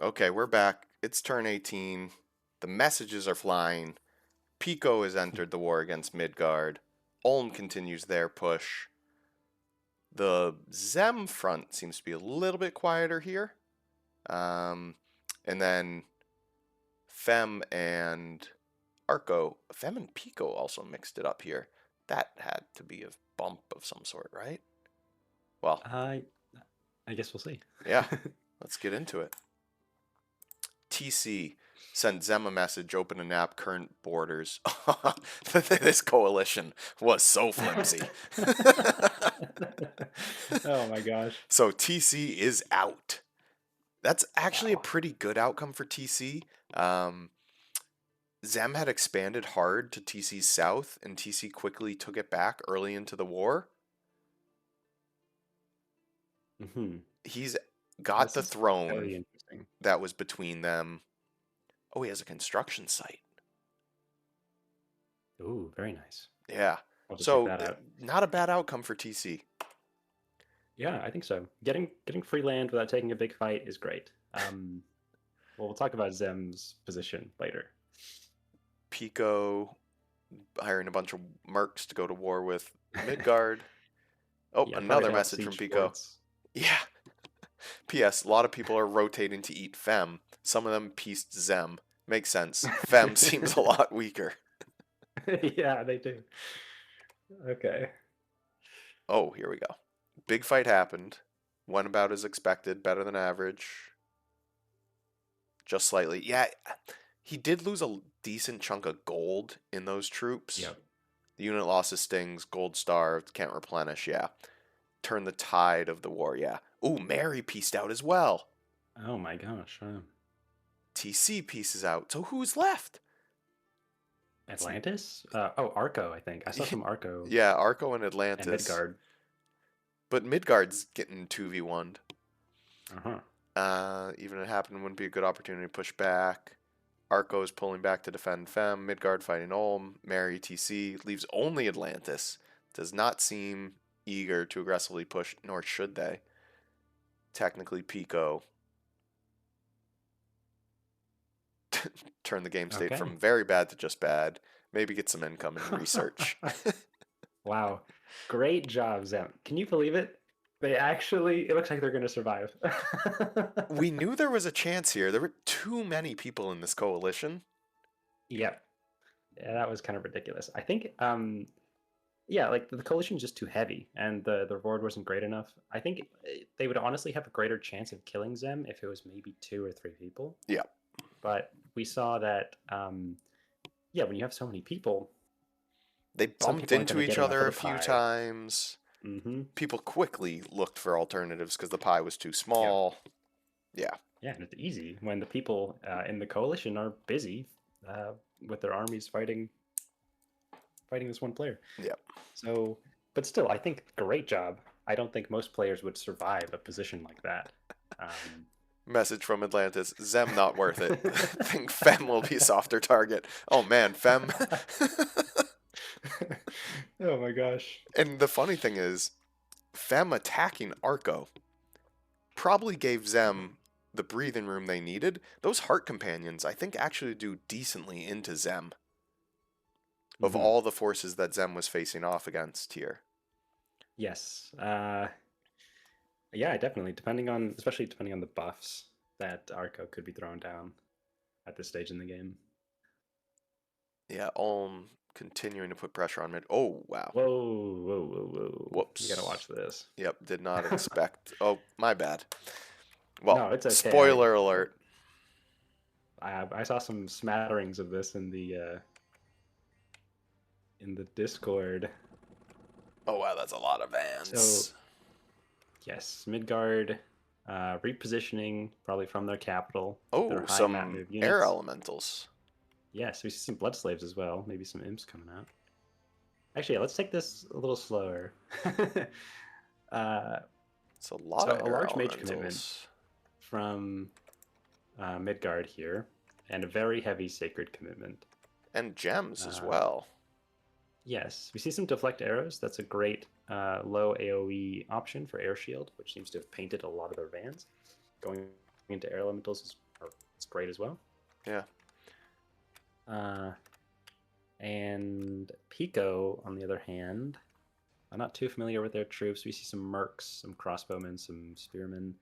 Okay, we're back. It's turn 18. The messages are flying. Pico has entered the war against Midgard. Ulm continues their push. The Zem front seems to be a little bit quieter here. Um, and then Fem and Fem and Pico also mixed it up here. That had to be a bump of some sort, right? Well, I I guess we'll see. yeah, let's get into it. TC sent Zem a message, open a nap, current borders. This coalition was so flimsy. Oh my gosh. So TC is out. That's actually a Wow. pretty good outcome for TC. Um, Zem had expanded hard to TC's south, and TC quickly took it back early into the war. Hmm. He's got This the is throne very interesting. that was between them. Oh, he has a construction site. Ooh, very nice. Yeah. I'll have to check So, that out. not a bad outcome for TC. Yeah, I think so. Getting free land without taking a big fight is great. Well, we'll talk about Zem's position later. Pico hiring a bunch of mercs to go to war with Midgard. Oh, Yeah, probably another to help message from siege Pico. forts. Yeah. P.S. A lot of people are rotating to eat Fem. Some of them pieced Zem. Makes sense. Fem seems a lot weaker. Yeah, they do. Okay. Oh, here we go. Big fight happened. Went about as expected. Better than average. Just slightly. Yeah, he did lose a decent chunk of gold in those troops. Yep. The unit lost his stings, gold starved, can't replenish, yeah. Turn the tide of the war, yeah. Ooh, Mary pieced out as well. Oh my gosh. TC pieces out. So who's left? It's Atlantis? Oh, Arco, I think. I saw some Arco yeah, Arco and and Atlantis. Midgard. But Midgard's getting 2v1'd. Uh-huh. Even if it happened, wouldn't be a good opportunity to push back. Arco is pulling back to defend Fem. Midgard fighting Ulm. Mary TC leaves only Atlantis. Does not seem eager to aggressively push, nor should they. Technically, Pico turn the game state Okay. from very bad to just bad. Maybe get some income and research. Wow. Great job, Zem. Can you believe it? They actually, it looks like they're going to survive. We knew there was a chance here. There were too many people in this coalition. Yep. Yeah, that was kind of ridiculous. I think, yeah, like the coalition's just too heavy and the reward wasn't great enough. I think they would honestly have a greater chance of killing Zem if it was maybe 2 or 3 people. Yeah. But we saw that, yeah, when you have so many people, They some bumped people aren't going into to each get enough of other the a few pie. times. Mm-hmm. People quickly looked for alternatives because the pie was too Yep. small. Yeah. Yeah, and it's easy when the people in the coalition are busy uh, with their armies fighting this one player. Yeah. So, but still, I think great job. I don't think most players would survive a position like that. Um, Message from Atlantis. Zem not worth it. Think Fem will be a softer target. Oh man, Fem. oh my gosh. And the funny thing is, Fem attacking Arco probably gave Zem the breathing room they needed. Those heart companions, I think, actually do decently into Zem of Hmm. all the forces that Zem was facing off against here. Yes. Yeah, definitely. Especially depending on the buffs that Arco could be thrown down at this stage in the game. Yeah, Ulm continuing to put pressure on mid. Oh, wow. Whoa, whoa, whoa, whoa! You gotta Whoops. watch this. Yep, did not expect. Oh, my bad. Well, No, it's okay. spoiler alert. I saw some smatterings of this in the Discord. Oh, wow, that's a lot of So ants. yes, Midgard repositioning probably from their capital with their Oh, high map some move air units. elementals. Yes, we see some blood slaves as well. Maybe some imps coming out. Actually, yeah, let's take this a little slower. uh, It's a lot so of a air large mage commitment elementals. from Midgard here, and a very heavy sacred commitment. And gems as Uh, well. yes, we see some deflect arrows. That's a great low AoE option for air shield, which seems to have painted a lot of their vans. Going into air elementals is It's great as well. Yeah. And Pico, on the other hand, I'm not too familiar with their troops. We see some mercs, some crossbowmen, some spearmen,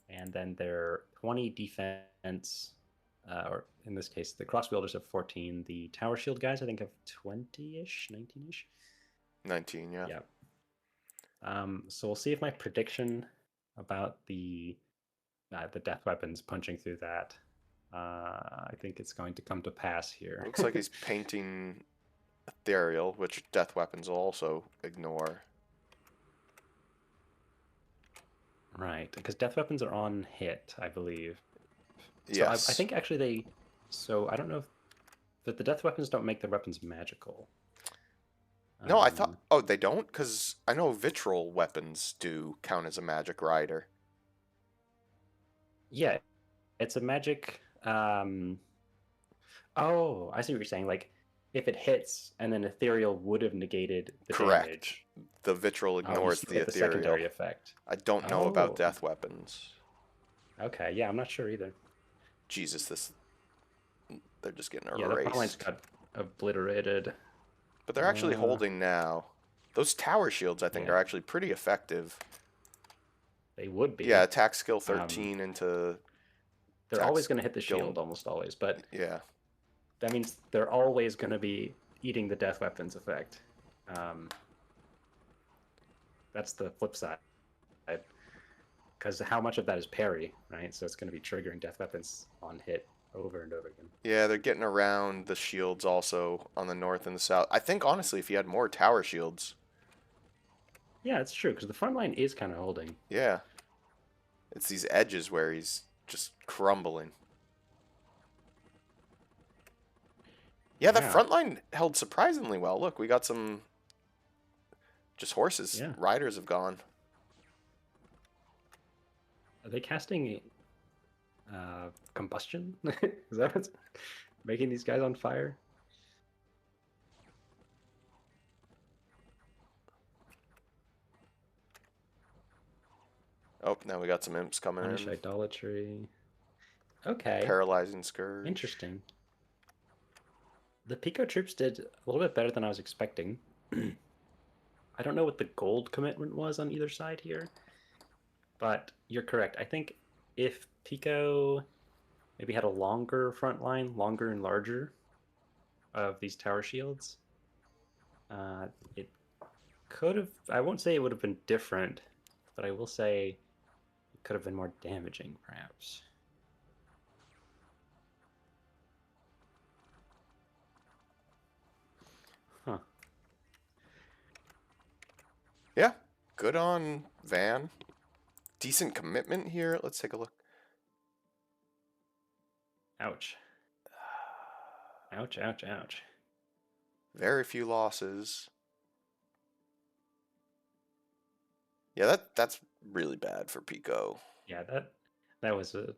and then their 20 defense, or in this case, the crosswielders have 14. The tower shield guys, I think, have 20-ish, 19-ish. 19, yeah. Yeah. So we'll see if my prediction about the death weapons punching through that, I think it's going to come to pass here. Looks like he's painting ethereal, which death weapons will also ignore. Right, because death weapons are on hit, I believe. So Yes. I think actually they. So I don't know if that the death weapons don't make their weapons magical. No, I thought. Oh, they don't? Because I know vitriol weapons do count as a magic rider. Yeah, it's a magic. Oh, I see what you're saying. Like, if it hits and then ethereal would have negated the Correct. damage. The vitriol You ignores still the get the ethereal. secondary effect. I don't know about Oh. death weapons. Okay, yeah, I'm not sure either. Jesus, this. They're just getting Yeah, the front lines erased. got obliterated. But they're actually holding now. Those tower shields, I think, Yeah. are actually pretty effective. They would be. Yeah, attack skill 13 into. They're always going to hit the skill- shield, almost always, but Yeah. that means they're always going to be eating the death weapons effect. That's the flip side. Because how much of that is parry, right? So it's going to be triggering death weapons on hit over and over again. Yeah, they're getting around the shields also on the north and the south. I think, honestly, if you had more tower shields. Yeah, it's true, because the front line is kind of holding. Yeah. It's these edges where he's just crumbling. Yeah, the front line held surprisingly well. Look, we got some just horses. Yeah. Riders have gone. Are they casting combustion? Is that what's making these guys on fire? Oh, now we got some imps coming Punish in. idolatry. Okay. Paralyzing Scourge. Interesting. The Pico troops did a little bit better than I was expecting. I don't know what the gold commitment was on either side here, but you're correct. I think if Pico maybe had a longer front line, longer and larger of these tower shields, it could have, I won't say it would have been different, but I will say it could have been more damaging, perhaps. Huh. Yeah, good on Van. Decent commitment here. Let's take a look. Ouch. Ouch, ouch, ouch. Very few losses. Yeah, that's really bad for Pico. Yeah, that was a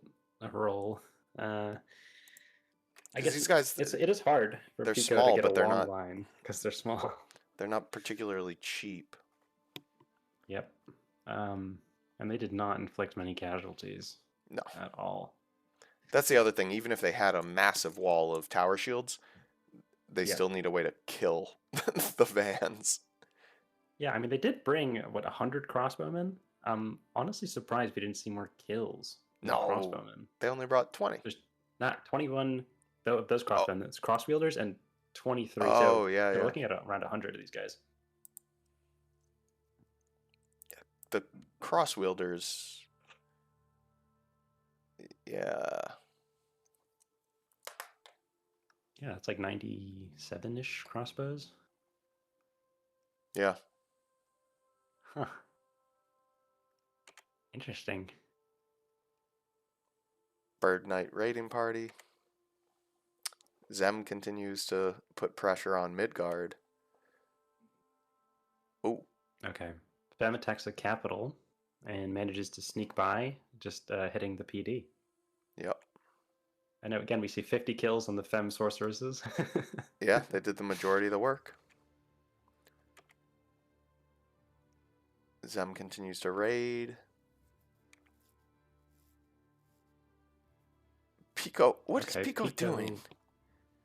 roll. I guess these guys, it is hard for they're Pico small, to get but a they're long not- line because they're small. They're not particularly cheap. Yep. And they did not inflict many casualties. No. At all. That's the other thing. Even if they had a massive wall of tower shields, they still need a way to kill the Vans. Yeah, I mean, they did bring, 100 crossbowmen? I'm honestly surprised we didn't see more kills. No. Crossbowmen. They only brought 20. There's not 21 of those crossbowmen. It's crosswielders and 23. Oh, so yeah, they're yeah. looking at around 100 of these guys. The crosswielders. Yeah. Yeah, it's like 97-ish crossbows. Yeah. Huh. Interesting. Bird Knight raiding party. Zem continues to put pressure on Midgard. Oh. Okay. Fem attacks the capital and manages to sneak by, just hitting the PD. Yep. And again, we see 50 kills on the Fem sorceresses. Yeah, they did the majority of the work. Zem continues to raid. Pico, what is Okay, Pico doing?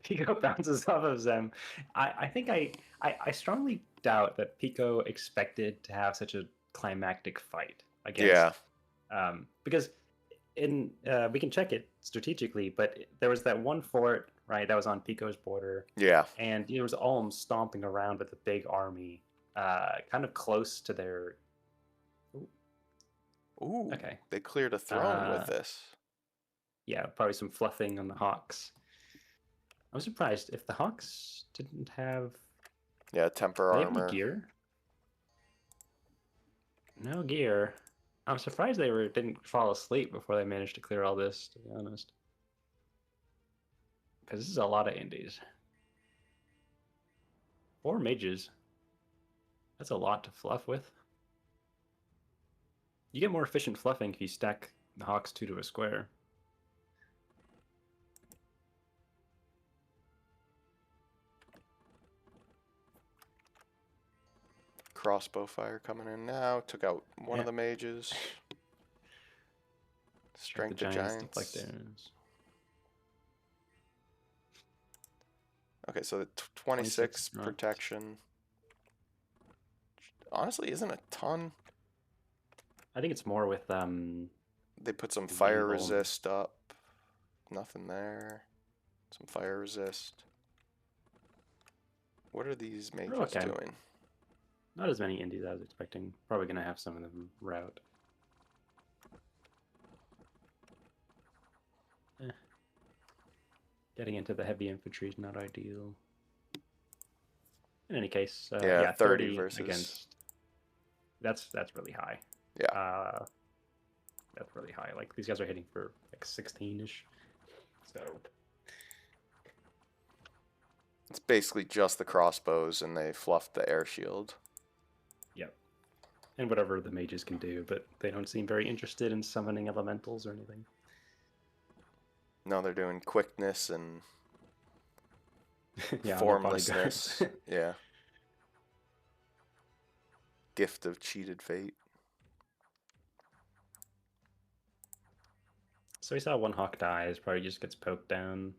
Pico bounces off of Zem. I think I strongly doubt that Pico expected to have such a climactic fight Yeah, against because in we can check it strategically, but there was that one fort right that was on Pico's border, yeah. and there was Ulm stomping around with a big army, kind of close to their. Ooh, Ooh, okay, they cleared a throne with uh, this. yeah, probably some fluffing on the Hawks. I'm surprised if the Hawks didn't have. Yeah, temper Do they have any armor. gear? No gear. I'm surprised they didn't fall asleep before they managed to clear all this. To be honest, because this is a lot of indies. 4 mages. That's a lot to fluff with. You get more efficient fluffing if you stack the Hawks 2 to a square. Crossbow fire coming in now. Took out one Yeah. of the mages. Got the Strength of giants deflect giants. arrows. Okay, so the 26 26 dropped. protection. Honestly, isn't a ton. I think it's more with They put some the fire Ulm. resist up. Nothing there. Some fire resist. What are these Oh, mages okay. doing? Not as many indies as I was expecting. Probably gonna have some of them route. Eh. Getting into the heavy infantry is not ideal. In any case, Yeah, yeah, 30 30 versus. against. That's really high. Yeah, Uh, that's really high. Like these guys are hitting for like 16-ish. So it's basically just the crossbows, and they fluffed the air shield. yep. And whatever the mages can do, but they don't seem very interested in summoning elementals or anything. No, they're doing quickness and Yeah, on their bodyguards. formlessness. Yeah. Gift of cheated fate. So we saw one hawk dies, probably just gets poked down.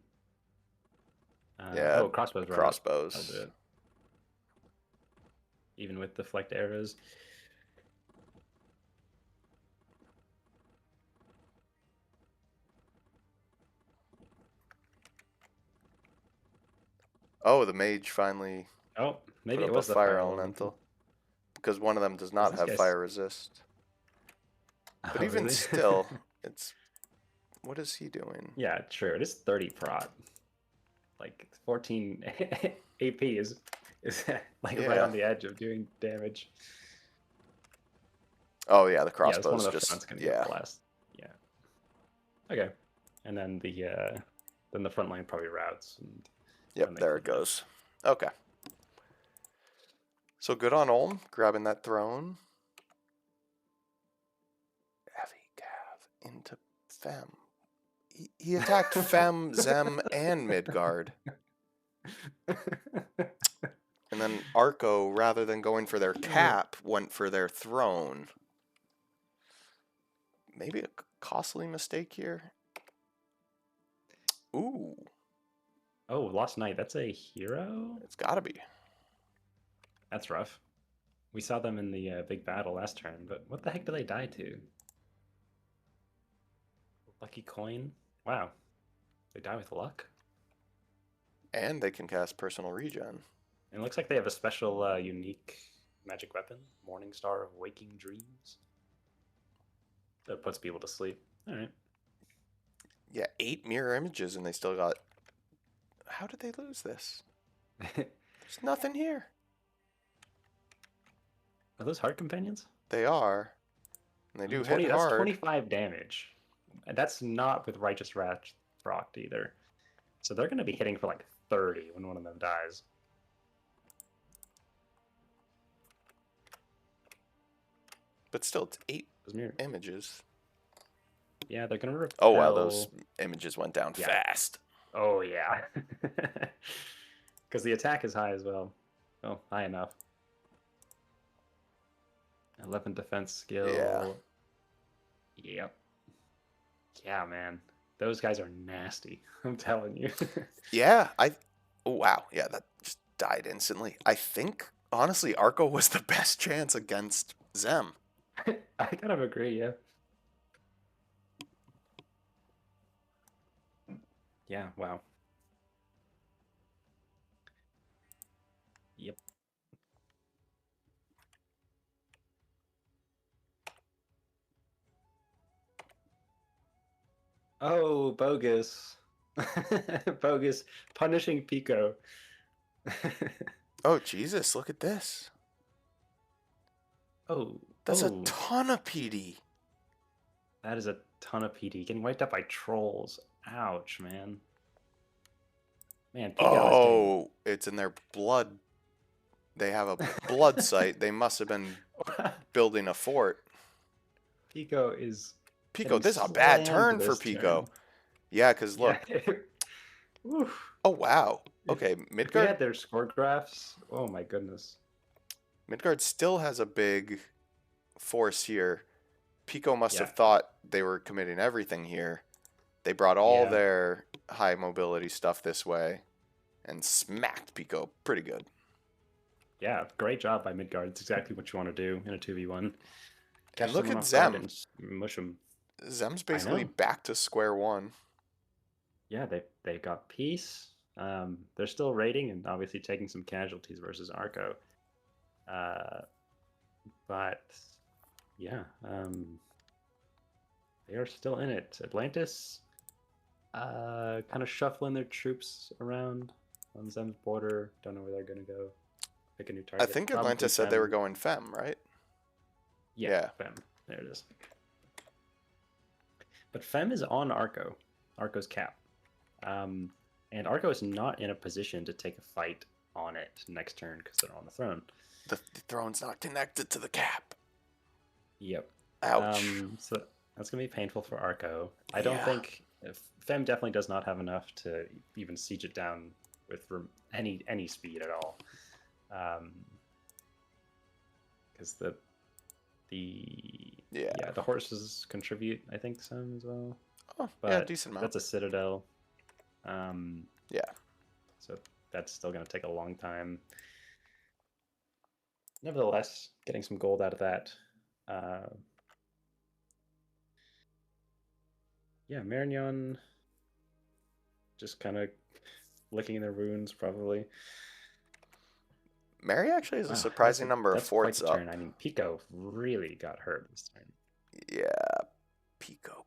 Yeah, Oh, crossbows right up. That'll do crossbows. it. Even with deflect arrows. Oh, the mage finally Oh, put maybe it up a was the fire fire elemental. elemental. Because one of them does Because not this have guy's. fire resist. But Oh, even really? still, it's... What is he doing? Yeah, true. It is 30 prot. Like 14 AP is like right Yeah. on the edge of doing damage. Oh, yeah, the Yeah, this one of crossbow's the just... front's gonna get Yeah. blessed. Yeah. Okay. And then the front line probably routes and Yep, makes there the it death. goes. Okay. So good on Ulm, grabbing that throne. Heavy Cav into Fem. He attacked Fem, Zem, and Midgard. And then Arco, rather than going for their cap, went for their throne. Maybe a costly mistake here? Ooh, Oh, Lost Knight, that's a hero? it's gotta be. That's rough. We saw them in the big battle last turn, but what the heck do they die to? Lucky coin? Wow. They die with luck? And they can cast personal regen. And it looks like they have a special unique magic weapon, Morning Star of Waking Dreams. That puts people to sleep. Alright. Yeah, 8 mirror images and they still got... How did they lose this? There's nothing here. Are those heart companions? They are. And they do 20, hit that's hard. 25 damage. And that's not with Righteous Wrath procced either. So they're going to be hitting for like 30 when one of them dies. But still, it's 8 Those mirror- images. Yeah, they're going to repel. Oh, wow, those images went down Yeah. fast. Oh, yeah. Because the attack is high as well. Oh, high enough. 11 defense skill. Yeah. Yep. Yeah, man. those guys are nasty. I'm telling you. Yeah, oh, wow. Yeah, that just died instantly. I think honestly Arco was the best chance against Zem. I kind of agree. Yeah. Yeah. Wow. Yep. Oh, bogus. Bogus punishing Pico. Oh Jesus, look at this. Oh, That's a oh, ton of PD. that is a ton of PD getting wiped out by trolls. Ouch, man. Man, Pico is getting. Oh, it's in their blood. They have a blood site. They must have been building a fort. Pico is Pico, getting this is a bad slammed turn for this Pico. turn. Yeah, because Yeah. look. Oof. Oh, wow. If Okay, if we Midgard. had their score graphs, oh my goodness. Midgard still has a big force here. Pico must Yeah. have thought they were committing everything here. They brought all Yeah. their high mobility stuff this way and smacked Pico pretty good. Yeah. Great job by Midgard. It's exactly what you want to do in a 2v1. And Catch look someone at off guard Zem. and mush them. Zem's I basically know. back to square one. Yeah, they got peace. They're still raiding and obviously taking some casualties versus Arco. Uh, but yeah, they are still in it. Atlantis, kind of shuffling their troops around on Zem's border. Don't know where they're gonna go. Pick a new I target. think Probably Atlantis said they were Fem. going Fem, right? Yeah, Fem. There it is. But Fem is on Arco. Arco's cap. And Arco is not in a position to take a fight on it next turn because they're on the throne. The throne's not connected to the cap. Yep. Ouch. So that's gonna be painful for Arco. I don't Yeah. think Fem definitely does not have enough to even siege it down with any speed at all. Because the horses contribute, I think, some as well. Oh, But yeah, decent amount. that's a citadel. Yeah. So that's still going to take a long time. Nevertheless, getting some gold out of that. Yeah, Marignon just kind of licking their wounds, probably. Mary actually has a Wow, surprising number of that's quite forts the up. turn. I mean, Pico really got hurt this turn. Yeah. Pico.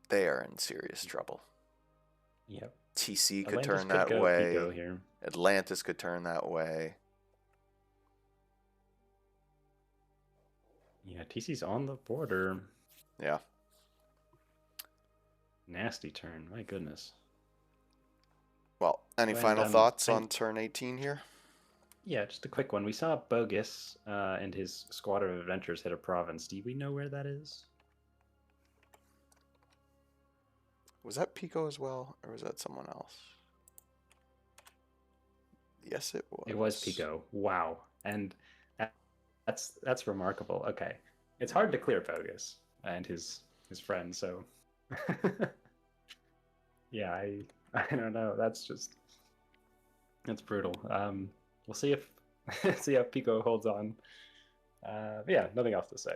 They are in serious trouble. Yep. TC could Atlantis turn could that go way. Pico here. Atlantis could turn that way. Yeah, TC's on the border. Yeah. Nasty turn. My goodness. Well, any And, final thoughts on turn 18 here? Yeah, just a quick one. We saw Bogus and his squad of adventurers hit a province. Do we know where that is? Was that Pico as well, or was that someone else? Yes, it was. It was Pico. Wow. And that's remarkable. Okay. It's hard to clear Bogus and his friends, so yeah, I don't know. That's brutal. We'll see if see how Pico holds on. Yeah, nothing else to say.